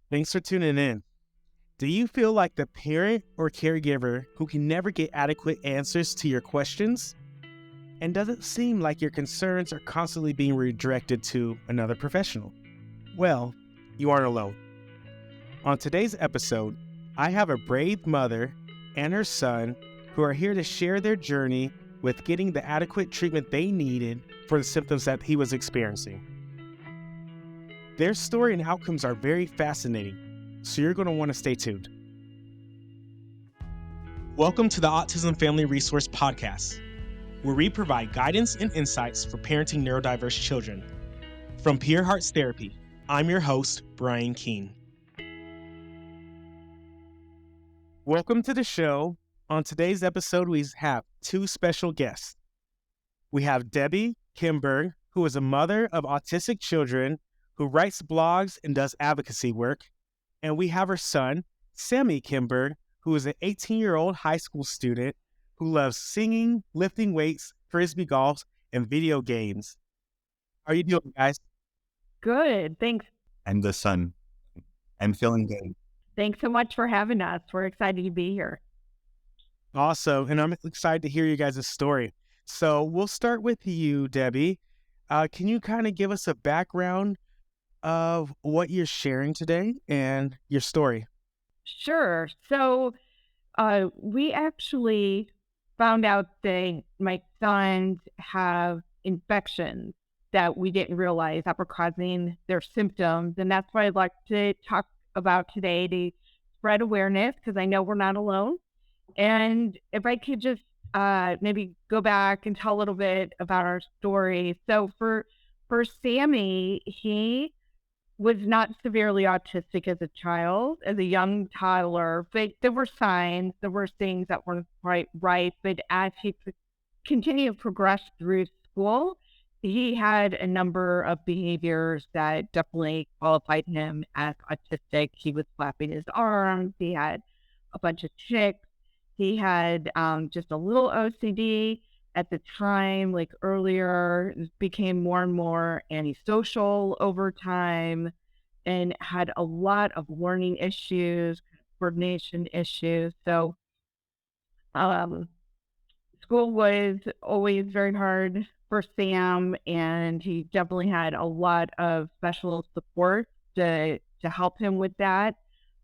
Thanks for tuning in. Do you feel like the parent or caregiver who can never get adequate answers to your questions? And does it seem like your concerns are constantly being redirected to another professional? Well, you aren't alone. On today's episode, I have a brave mother and her son who are here to share their journey with getting the adequate treatment they needed for the symptoms that he was experiencing. Their story and outcomes are very fascinating, so you're going to want to stay tuned. Welcome to the Autism Family Resource Podcast, where we provide guidance and insights for parenting neurodiverse children. From Pure Hearts Therapy, I'm your host, Brian Keene. Welcome to the show. On today's episode, we have two special guests. We have Debbie Kimberg, who is a mother of autistic children who writes blogs and does advocacy work. And we have her son, Sammy Kimberg, who is an 18-year-old high school student who loves singing, lifting weights, frisbee golf, and video games. How are you doing, guys? Good. Thanks. I'm the son. I'm feeling good. Thanks so much for having us. We're excited to be here. Awesome. And I'm excited to hear you guys' story. So we'll start with you, Debbie. Can you kind of give us a background of what you're sharing today and your story? Sure. So we actually found out that my sons have infections that we didn't realize that were causing their symptoms. And that's what I'd like to talk about today, to spread awareness, because I know we're not alone. And if I could just maybe go back and tell a little bit about our story. So for Sammy, he was not severely autistic as a child, as a young toddler, but there were signs, there were things that weren't quite right. But as he continued to progress through school, he had a number of behaviors that definitely qualified him as autistic. He was flapping his arms, he had a bunch of tics, he had just a little OCD at the time, like earlier, became more and more antisocial over time, and had a lot of learning issues, coordination issues. So school was always very hard for Sam, and he definitely had a lot of special support to help him with that.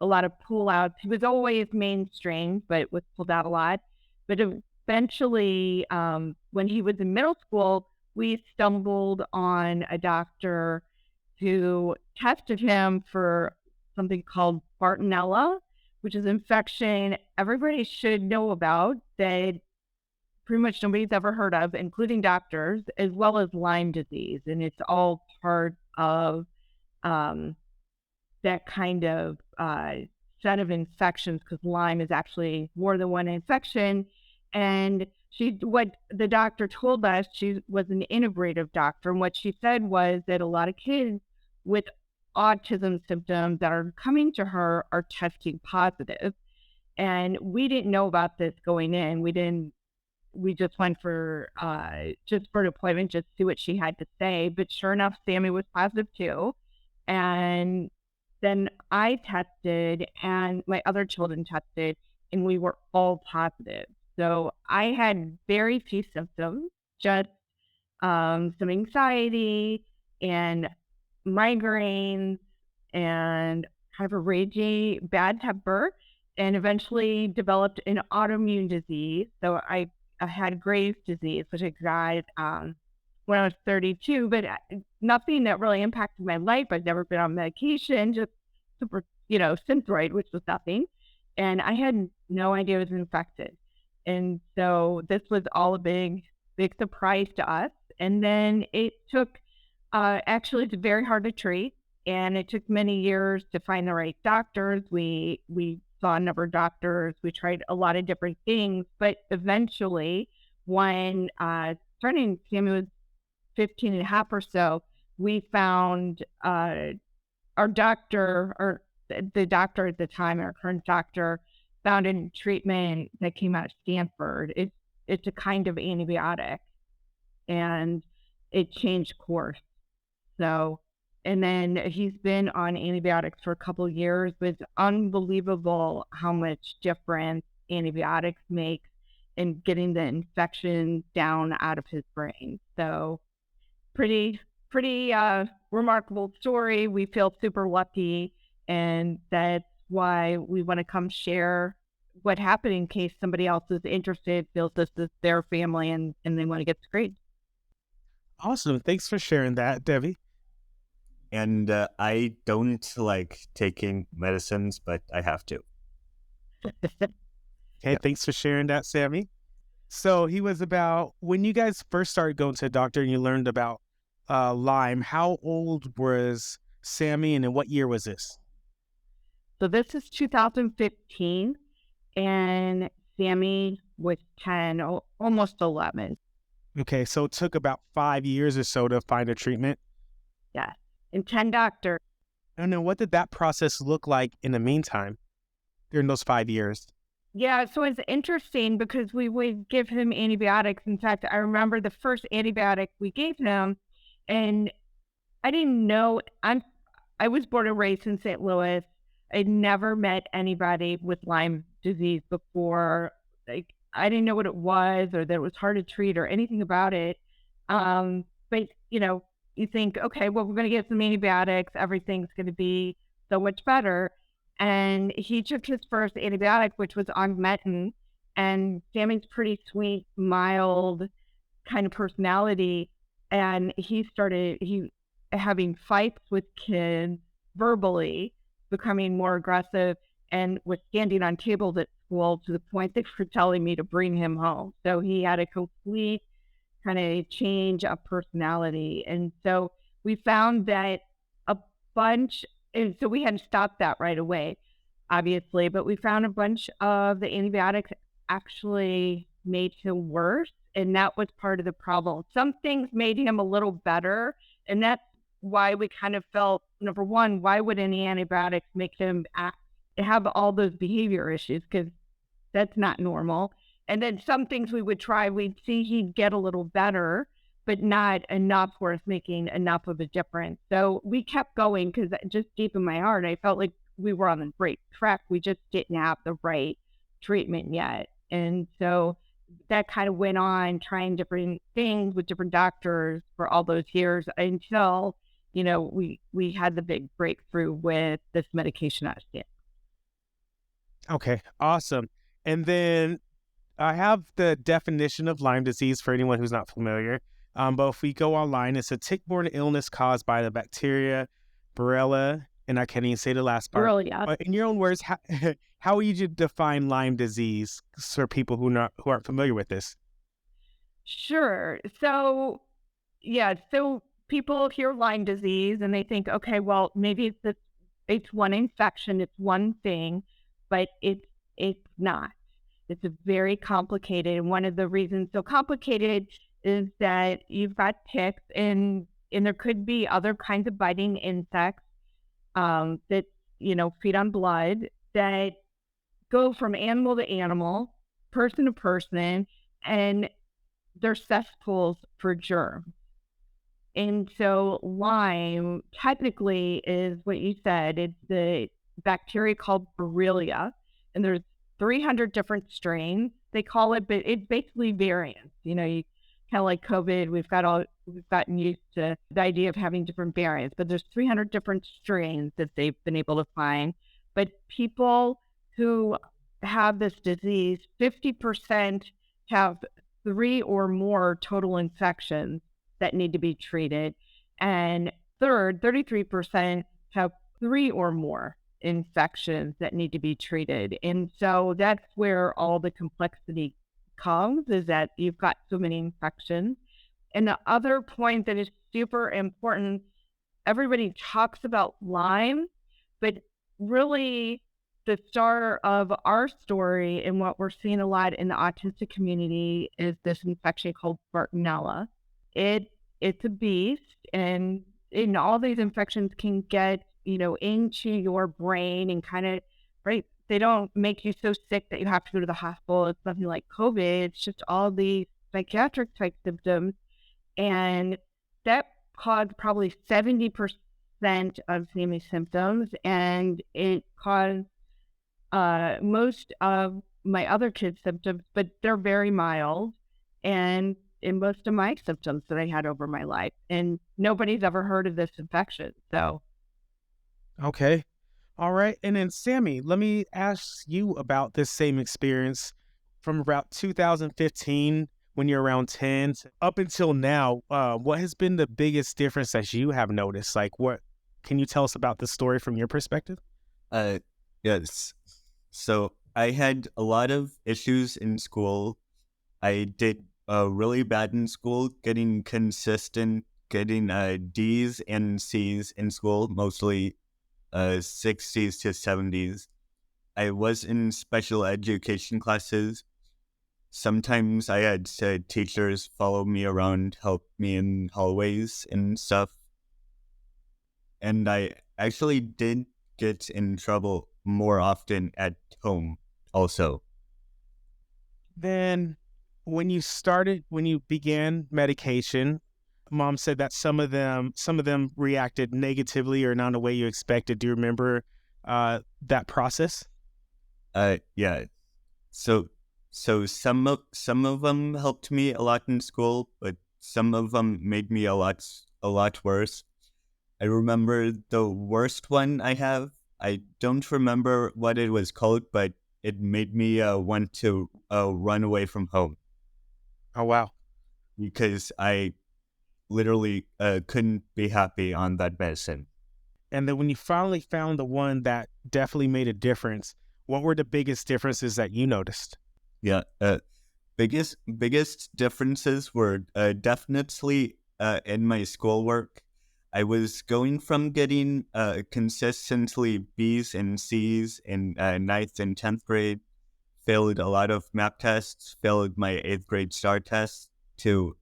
A lot of pull outs. He was always mainstream, but was pulled out a lot. But eventually, when he was in middle school, we stumbled on a doctor who tested him for something called Bartonella, which is an infection everybody should know about, that pretty much nobody's ever heard of, including doctors, as well as Lyme disease. And it's all part of that kind of set of infections, because Lyme is actually more than one infection. And what the doctor told us, she was an integrative doctor, and what she said was that a lot of kids with autism symptoms that are coming to her are testing positive. And we didn't know about this going in. We just went for an appointment, just to see what she had to say. But sure enough, Sammy was positive too. And then I tested, and my other children tested, and we were all positive. So I had very few symptoms, just some anxiety and migraines and kind of a ragey bad temper, and eventually developed an autoimmune disease. So I had Graves' disease, which I got when I was 32, but nothing that really impacted my life. I'd never been on medication, just super, Synthroid, which was nothing. And I had no idea I was infected. And so this was all a big, big surprise to us. And then it took, actually, it's very hard to treat. And it took many years to find the right doctors. We saw a number of doctors. We tried a lot of different things. But eventually, when Sammy was 15 and a half or so, we found our doctor, or the doctor at the time, our current doctor, found a treatment that came out of Stanford. It's a kind of antibiotic, and it changed course. So And then he's been on antibiotics for a couple of years, but it's unbelievable how much difference antibiotics make in getting the infection down out of his brain. So pretty remarkable story. We feel super lucky, and that's why we want to come share what happened in case somebody else is interested, feels this is their family, and they want to get screened. Awesome. Thanks for sharing that, Debbie. And I don't like taking medicines, but I have to. Okay, thanks for sharing that, Sammy. So he was about, when you guys first started going to the doctor and you learned about Lyme, how old was Sammy and in what year was this? So this is 2015, and Sammy was 10, almost 11. Okay, so it took about 5 years or so to find a treatment. Yes, and 10 doctors. And then what did that process look like in the meantime during those 5 years? Yeah, so it's interesting because we would give him antibiotics. In fact, I remember the first antibiotic we gave him, and I didn't know. I was born and raised in St. Louis. I'd never met anybody with Lyme disease before. Like, I didn't know what it was, or that it was hard to treat, or anything about it. But you think, okay, well, we're going to get some antibiotics. Everything's going to be so much better. And he took his first antibiotic, which was augmentin. And Sammy's pretty sweet, mild kind of personality. And he started having fights with kids verbally, becoming more aggressive, and was standing on tables at school to the point they were telling me to bring him home. So he had a complete kind of change of personality. And so we found that a bunch, and so we had to stop that right away, obviously, but we found a bunch of the antibiotics actually made him worse. And that was part of the problem. Some things made him a little better. And that's why we kind of felt, number one, why would any antibiotics make him have all those behavior issues? Because that's not normal. And then some things we would try, we'd see he'd get a little better, but not enough worth making enough of a difference. So we kept going because just deep in my heart, I felt like we were on the right track. We just didn't have the right treatment yet. And so that kind of went on trying different things with different doctors for all those years until, we had the big breakthrough with this medication I was getting. Okay, awesome. And then I have the definition of Lyme disease for anyone who's not familiar. But if we go online, it's a tick-borne illness caused by the bacteria Bartonella, and I can't even say the last part. Borrelia. But in your own words, how would you define Lyme disease for people who aren't familiar with this? Sure. So people hear Lyme disease and they think, okay, well, maybe it's one infection, it's one thing, but it's not. It's a very complicated. And one of the reasons so complicated is that you've got ticks, and there could be other kinds of biting insects that feed on blood, that go from animal to animal, person to person, and they're cesspools for germs. And so Lyme technically is what you said. It's the bacteria called Borrelia, and there's 300 different strains. They call it, but it's basically variants. You kind of like COVID. We've gotten used to the idea of having different variants, but there's 300 different strains that they've been able to find. But people who have this disease, 50% have 3 or more total infections that need to be treated. And 33% have 3 or more infections that need to be treated. And so that's where all the complexity comes, is that you've got so many infections. And the other point that is super important, everybody talks about Lyme, but really the star of our story and what we're seeing a lot in the autistic community is this infection called Bartonella. It's a beast, and all these infections can get, into your brain and kind of, right? They don't make you so sick that you have to go to the hospital. It's nothing like COVID. It's just all these psychiatric type symptoms. And that caused probably 70% of Sammy's symptoms, and it caused most of my other kids' symptoms, but they're very mild, and in most of my symptoms that I had over my life. And nobody's ever heard of this infection. So, Okay. All right. And then, Sammy, let me ask you about this same experience from about 2015 when you're around 10 up until now. What has been the biggest difference that you have noticed? Like, what can you tell us about the story from your perspective? Uh, yes. So I had a lot of issues in school. I did really bad in school, getting getting D's and C's in school, mostly 60s to 70s. I was in special education classes. Sometimes I had teachers follow me around, help me in hallways and stuff. And I actually did get in trouble more often at home also. Then, when you began medication, mom said that some of them reacted negatively or not in the way you expected. Do you remember that process? Yeah. So some of them helped me a lot in school, but some of them made me a lot worse. I remember the worst one I have. I don't remember what it was called, but it made me want to run away from home Oh, wow. because I literally couldn't be happy on that medicine. And then when you finally found the one that definitely made a difference, what were the biggest differences that you noticed? Yeah, biggest differences were definitely in my schoolwork. I was going from getting consistently B's and C's in ninth and 10th grade, failed a lot of map tests, failed my 8th grade STAR test, to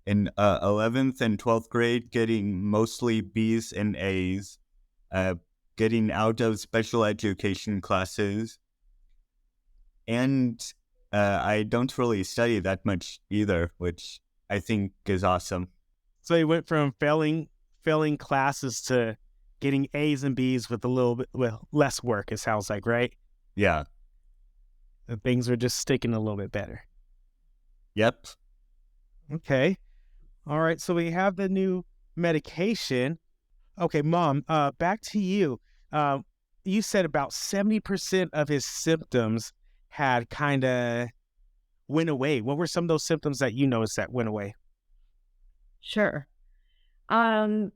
in 11th and 12th grade getting mostly B's and A's, uh, getting out of special education classes, and I don't really study that much either, which I think is awesome. So you went from failing classes to getting A's and B's with a little bit less work, it sounds like, right? Yeah. And things were just sticking a little bit better. Yep. Okay. All right. So we have the new medication. Okay, Mom, back to you. You said about 70% of his symptoms had kind of went away. What were some of those symptoms that you noticed that went away? sure. Um,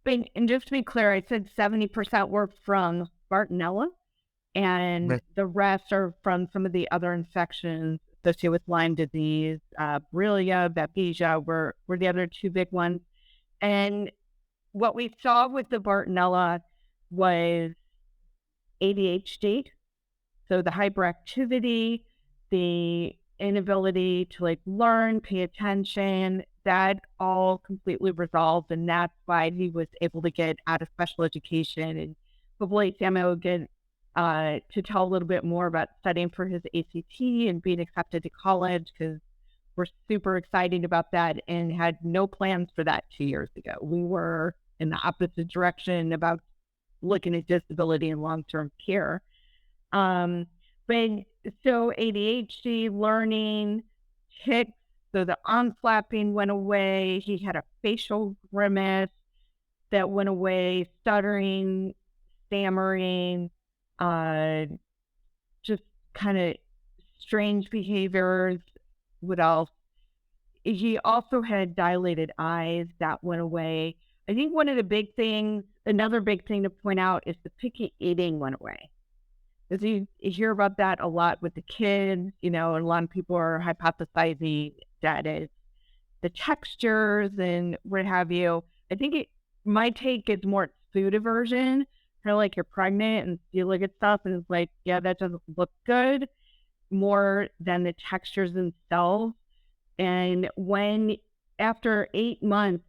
and just to be clear, I said 70% were from Bartonella, and Right. the rest are from some of the other infections associated with Lyme disease. Borrelia, Babesia were the other two big ones. And what we saw with the Bartonella was ADHD. So the hyperactivity, the inability to like learn, pay attention, that all completely resolved. And that's why he was able to get out of special education. And hopefully Samuel will get to tell a little bit more about studying for his ACT and being accepted to college, because we're super excited about that and had no plans for that 2 years ago. We were in the opposite direction about looking at disability and long-term care. Um, but so ADHD, learning, tics, so the on-flapping went away. He had a facial grimace that went away, stuttering, stammering, uh, just kind of strange behaviors. What else? He also had dilated eyes that went away. I think another big thing to point out is the picky eating went away. Because you hear about that a lot with the kids, and a lot of people are hypothesizing that it's the textures and what have you. I think my take is more food aversion, kind of like you're pregnant and you look at stuff and it's like, yeah, that doesn't look good, more than the textures themselves. And when after 8 months,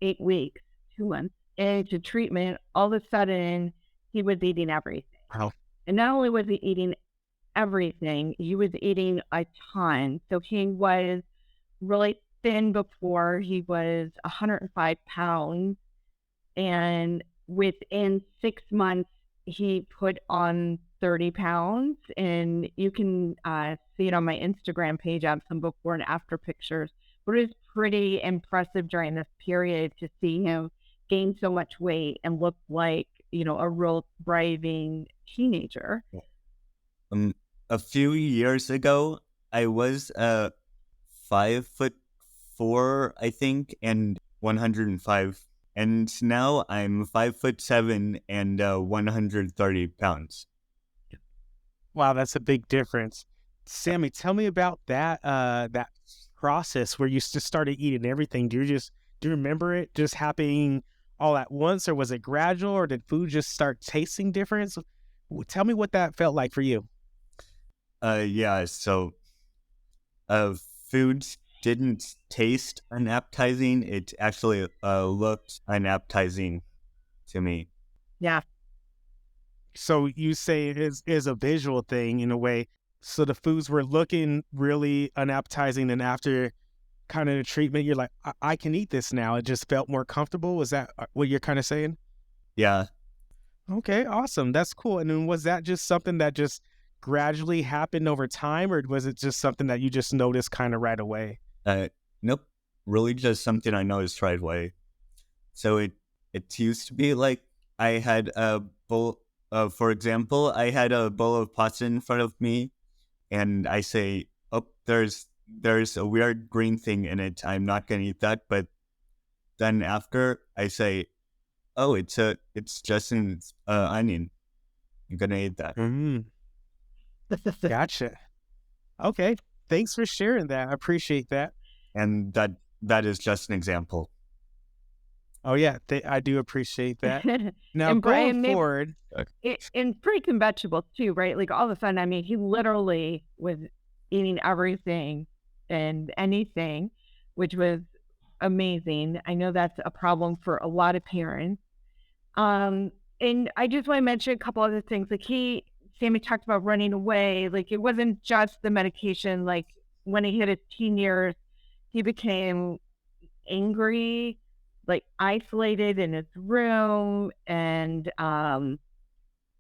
8 weeks, 2 months into treatment, all of a sudden he was eating everything. Wow. And not only was he eating everything, he was eating a ton. So he was really thin before. He was 105 pounds. And within 6 months, he put on 30 pounds. And you can see it on my Instagram page. I have some before and after pictures. But it was pretty impressive during this period to see him gain so much weight and look like, a real thriving teenager. A few years ago, I was 5'4", I think, and 105. And now I'm 5'7" and 130 pounds. Wow, that's a big difference. Sammy, tell me about that process where you just started eating everything. Do you remember it just happening all at once, or was it gradual, or did food just start tasting different? So, tell me what that felt like for you. Yeah, so foods didn't taste unappetizing. It actually looked unappetizing to me. Yeah. So you say it is a visual thing in a way. So the foods were looking really unappetizing, and after kind of the treatment, you're like, I can eat this now. It just felt more comfortable. Was that what you're kind of saying? Yeah. Okay, awesome. That's cool. And then was that just something that just gradually happened over time, or was it just something that you just noticed kind of right away? Nope. Really just something I noticed right away. So it used to be like I had a bowl, for example, I had a bowl of pasta in front of me, and I say, oh, there's a weird green thing in it. I'm not going to eat that. But then after I say, oh, it's just an onion. I'm going to eat that. Gotcha. Okay. Thanks for sharing that. I appreciate that. And that is just an example. Oh, yeah. I do appreciate that. Now, and going forward. And fruits and vegetables too, right? Like all of a sudden, I mean, he literally was eating everything and anything, which was amazing. I know that's a problem for a lot of parents. And I just want to mention a couple other things. Like Sammy talked about running away. Like it wasn't just the medication. Like when he hit his teen years, he became angry, like isolated in his room, and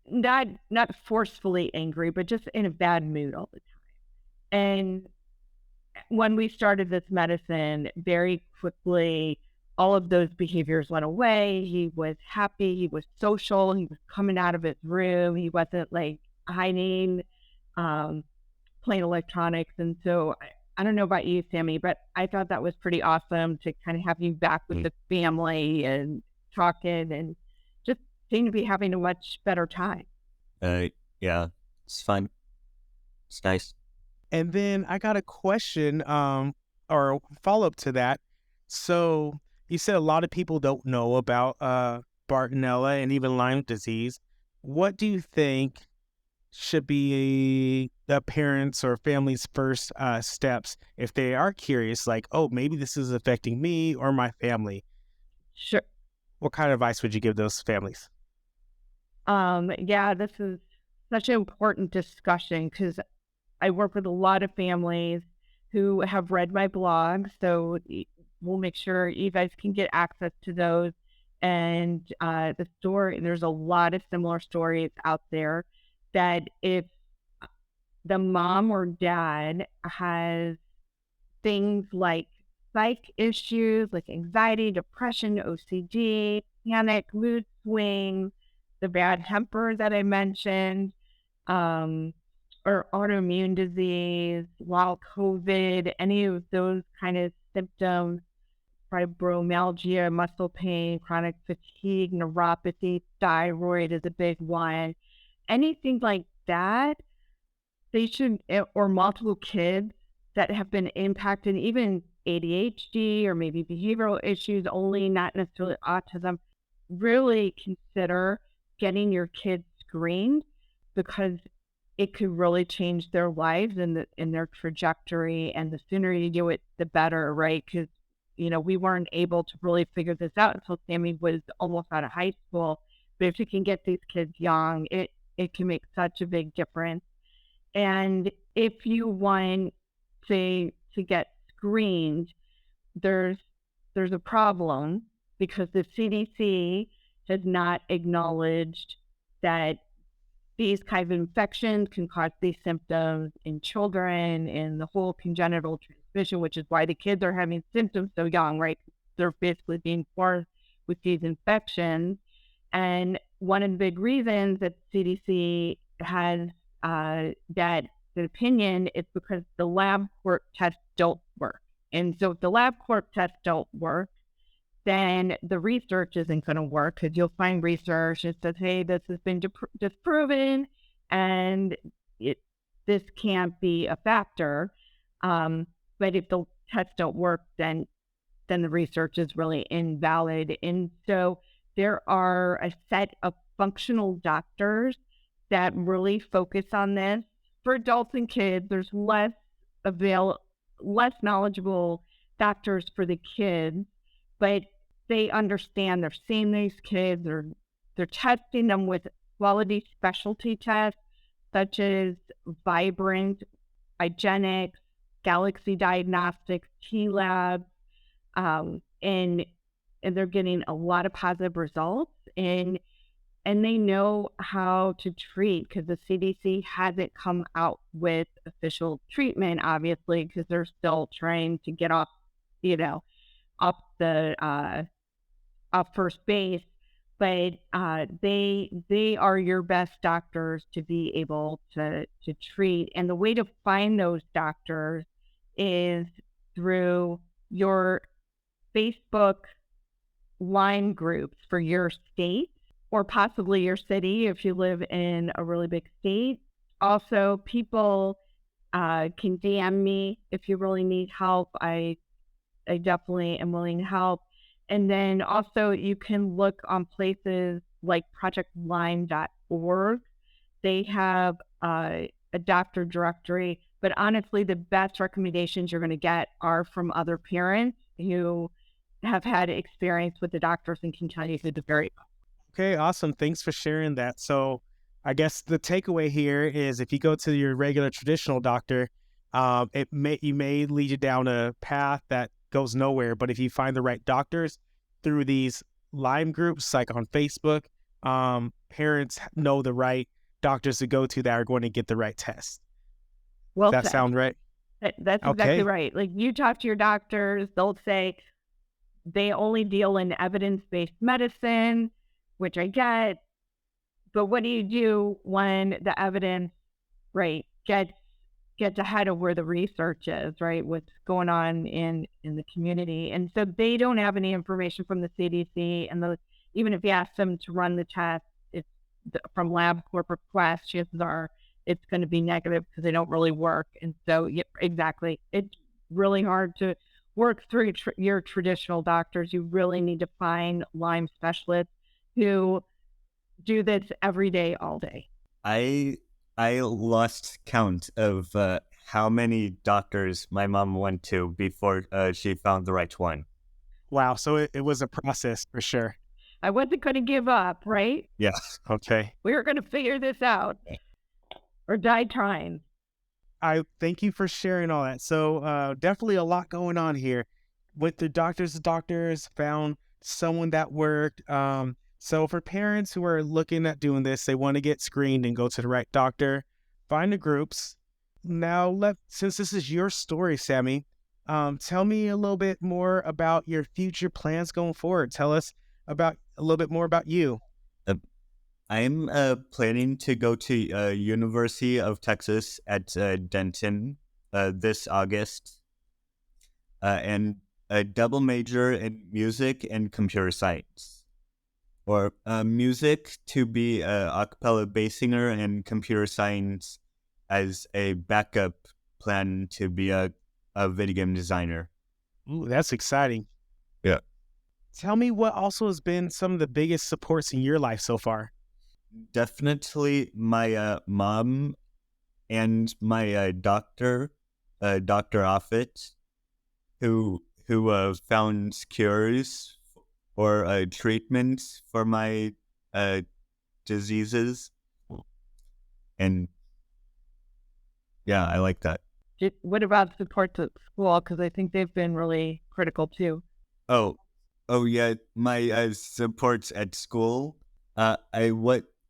not forcefully angry, but just in a bad mood all the time. And when we started this medicine, very quickly, all of those behaviors went away. He was happy. He was social. He was coming out of his room. He wasn't like hiding, playing electronics. And so I don't know about you, Sammy, but I thought that was pretty awesome to kind of have you back with the family and talking, and just seem to be having a much better time. Yeah, it's fun. It's nice. And then I got a question, or a follow-up to that. So you said a lot of people don't know about Bartonella and even Lyme disease. What do you think should be the parents' or family's first steps if they are curious, like, oh, maybe this is affecting me or my family? Sure. What kind of advice would you give those families? Yeah, this is such an important discussion because I work with a lot of families who have read my blog, so we'll make sure you guys can get access to those. And there's a lot of similar stories out there that if the mom or dad has things like psych issues, like anxiety, depression, OCD, panic, mood swings, the bad temper that I mentioned, or autoimmune disease, long COVID, any of those kind of symptoms, fibromyalgia, muscle pain, chronic fatigue, neuropathy, thyroid is a big one. Anything like that, they should, or multiple kids that have been impacted, even ADHD or maybe behavioral issues only, not necessarily autism, really consider getting your kids screened, because it could really change their lives and their trajectory. And the sooner you do it, the better, right? Because, we weren't able to really figure this out until Sammy was almost out of high school. But if you can get these kids young, it can make such a big difference. And if you want to get screened, there's a problem because the CDC has not acknowledged that these kind of infections can cause these symptoms in children and the whole congenital transmission, which is why the kids are having symptoms so young, right? They're basically being born with these infections. And one of the big reasons that CDC has that opinion is because the LabCorp tests don't work. And so if the LabCorp tests don't work, then the research isn't going to work, because you'll find research that says, hey, this has been disproven and this can't be a factor. But if the tests don't work, then the research is really invalid. And so there are a set of functional doctors that really focus on this. For adults and kids, there's less knowledgeable doctors for the kids, but they understand. They're seeing these kids. They're testing them with quality specialty tests such as Vibrant, IGenics, Galaxy Diagnostics, T-Lab, and they're getting a lot of positive results. And they know how to treat, because the CDC hasn't come out with official treatment, obviously, because they're still trying to get off first base. But they are your best doctors to be able to treat. And the way to find those doctors is through your Facebook Lyme groups for your state, or possibly your city if you live in a really big state. Also, people can DM me if you really need help. I definitely am willing to help. And then also you can look on places like projectlyme.org. They have a doctor directory, but honestly, the best recommendations you're going to get are from other parents who have had experience with the doctors and can tell you who the very. Okay, awesome. Thanks for sharing that. So I guess the takeaway here is, if you go to your regular traditional doctor, you may lead you down a path that goes nowhere. But if you find the right doctors through these Lyme groups, like on Facebook, parents know the right doctors to go to that are going to get the right test. Well Does that said. sound right? That's exactly right. Like, you talk to your doctors, they'll say they only deal in evidence-based medicine, which I get. But what do you do when the evidence, right, gets ahead of where the research is, right? What's going on in the community. And so they don't have any information from the CDC, and even if you ask them to run the test, it's from LabCorp request, chances are it's going to be negative because they don't really work. And so, exactly, it's really hard to work through your traditional doctors. You really need to find Lyme specialists who do this every day, all day. I lost count of how many doctors my mom went to before she found the right one. Wow. So it was a process for sure. I wasn't going to give up, right? Yeah. Okay. We were going to figure this out or die trying. I thank you for sharing all that. So definitely a lot going on here. With the doctors, found someone that worked. So for parents who are looking at doing this, they want to get screened and go to the right doctor, find the groups. Now, since this is your story, Sammy, tell me a little bit more about your future plans going forward. Tell us a little bit more about you. I'm planning to go to University of Texas at Denton this August, and a double major in music and computer science. Or music to be a cappella bass singer, and computer science as a backup plan to be a video game designer. Ooh, that's exciting. Yeah. Tell me what also has been some of the biggest supports in your life so far. Definitely my mom and my doctor, Dr. Offit, who found cures or treatments for my diseases. And yeah, I like that. What about support to school? Because I think they've been really critical too. Oh, Oh yeah, my supports at school. I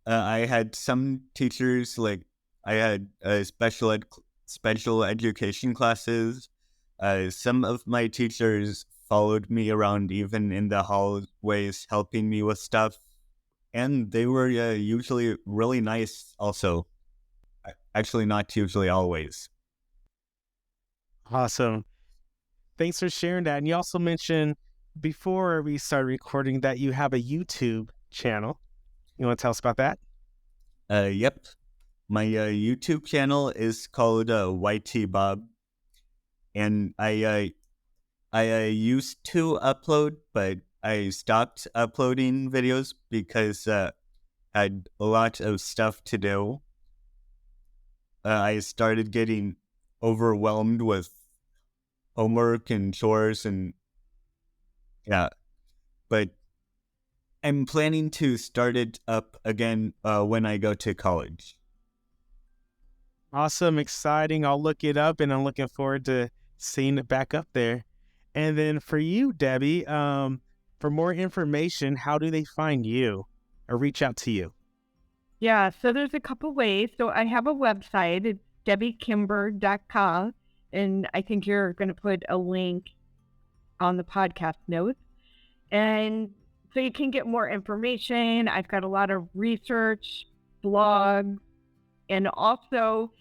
had some teachers like I had special education classes. Some of my teachers followed me around even in the hallways, helping me with stuff, and they were usually really nice. Also, actually, not usually always. Awesome. Thanks for sharing that. And you also mentioned before we started recording that you have a YouTube channel. You want to tell us about that? Yep. My YouTube channel is called YT Bob, and I used to upload, but I stopped uploading videos because I had a lot of stuff to do. I started getting overwhelmed with homework and chores, and yeah. But I'm planning to start it up again when I go to college. Awesome, exciting. I'll look it up and I'm looking forward to seeing it back up there. And then for you, Debbie, for more information, how do they find you or reach out to you? Yeah, so there's a couple ways. So I have a website, it's debbiekimberg.com, and I think you're going to put a link on the podcast notes. And so you can get more information. I've got a lot of research, blogs, and also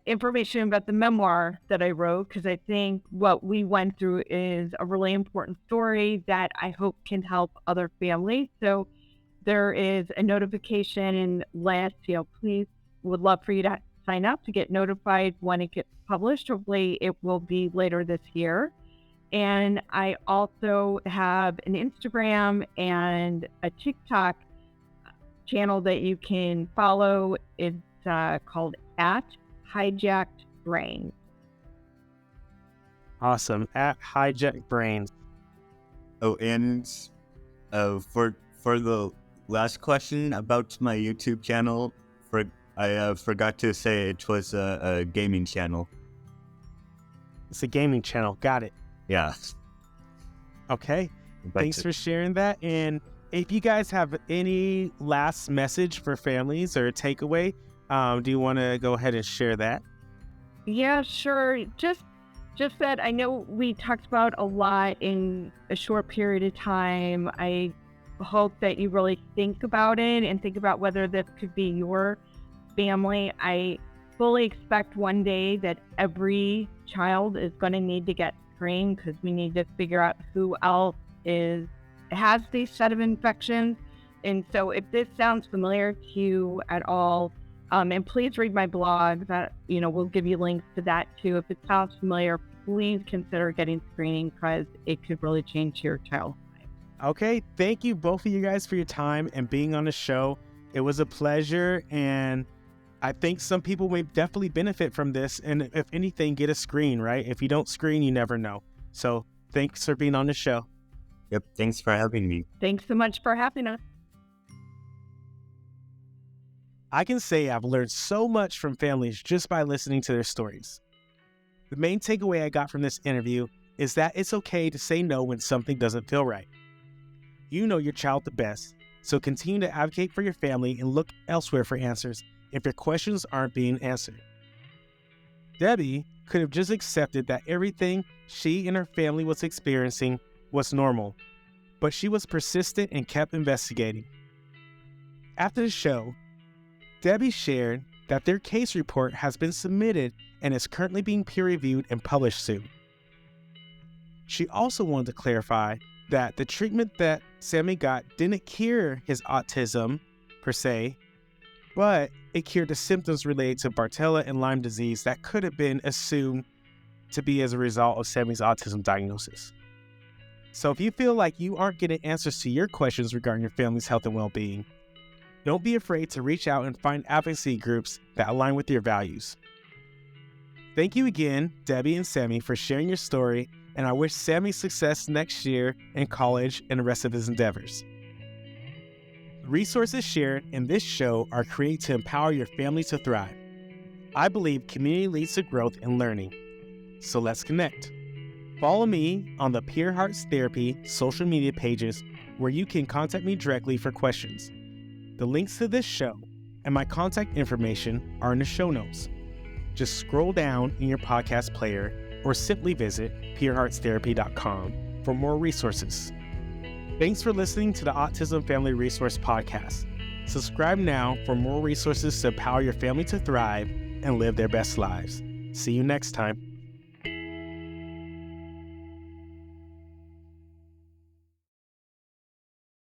information about the memoir that I wrote, because I think what we went through is a really important story that I hope can help other families. So there is a notification in last, please, would love for you to sign up to get notified when it gets published. Hopefully it will be later this year. And I also have an Instagram and a TikTok channel that you can follow. It's called @HijackedBrains. @HijackedBrains. Oh, and for the last question about my YouTube channel, I forgot to say it was a gaming channel. It's a gaming channel. Got it. Yeah. Okay. Thanks for sharing that. And if you guys have any last message for families or a takeaway, do you want to go ahead and share that? Yeah, sure. Just that I know we talked about a lot in a short period of time. I hope that you really think about it and think about whether this could be your family. I fully expect one day that every child is going to need to get screened, because we need to figure out who else has these set of infections. And so if this sounds familiar to you at all, and please read my blog, that we'll give you links to that too. If it sounds familiar, please consider getting screening, because it could really change your child's life. Okay, thank you both of you guys for your time and being on the show. It was a pleasure, and I think some people may definitely benefit from this. And if anything, get a screen, right? If you don't screen, you never know. So thanks for being on the show. Yep, thanks for having me. Thanks so much for having us. I can say I've learned so much from families just by listening to their stories. The main takeaway I got from this interview is that it's okay to say no when something doesn't feel right. You know your child the best, so continue to advocate for your family and look elsewhere for answers if your questions aren't being answered. Debbie could have just accepted that everything she and her family was experiencing was normal, but she was persistent and kept investigating. After the show, Debbie shared that their case report has been submitted and is currently being peer-reviewed and published soon. She also wanted to clarify that the treatment that Sammy got didn't cure his autism per se, but it cured the symptoms related to Bartonella and Lyme disease that could have been assumed to be as a result of Sammy's autism diagnosis. So if you feel like you aren't getting answers to your questions regarding your family's health and well-being, don't be afraid to reach out and find advocacy groups that align with your values. Thank you again, Debbie and Sammy, for sharing your story, and I wish Sammy success next year in college and the rest of his endeavors. The resources shared in this show are created to empower your family to thrive. I believe community leads to growth and learning. So let's connect. Follow me on the Peer Hearts Therapy social media pages where you can contact me directly for questions. The links to this show and my contact information are in the show notes. Just scroll down in your podcast player or simply visit peerheartstherapy.com for more resources. Thanks for listening to the Autism Family Resource Podcast. Subscribe now for more resources to empower your family to thrive and live their best lives. See you next time.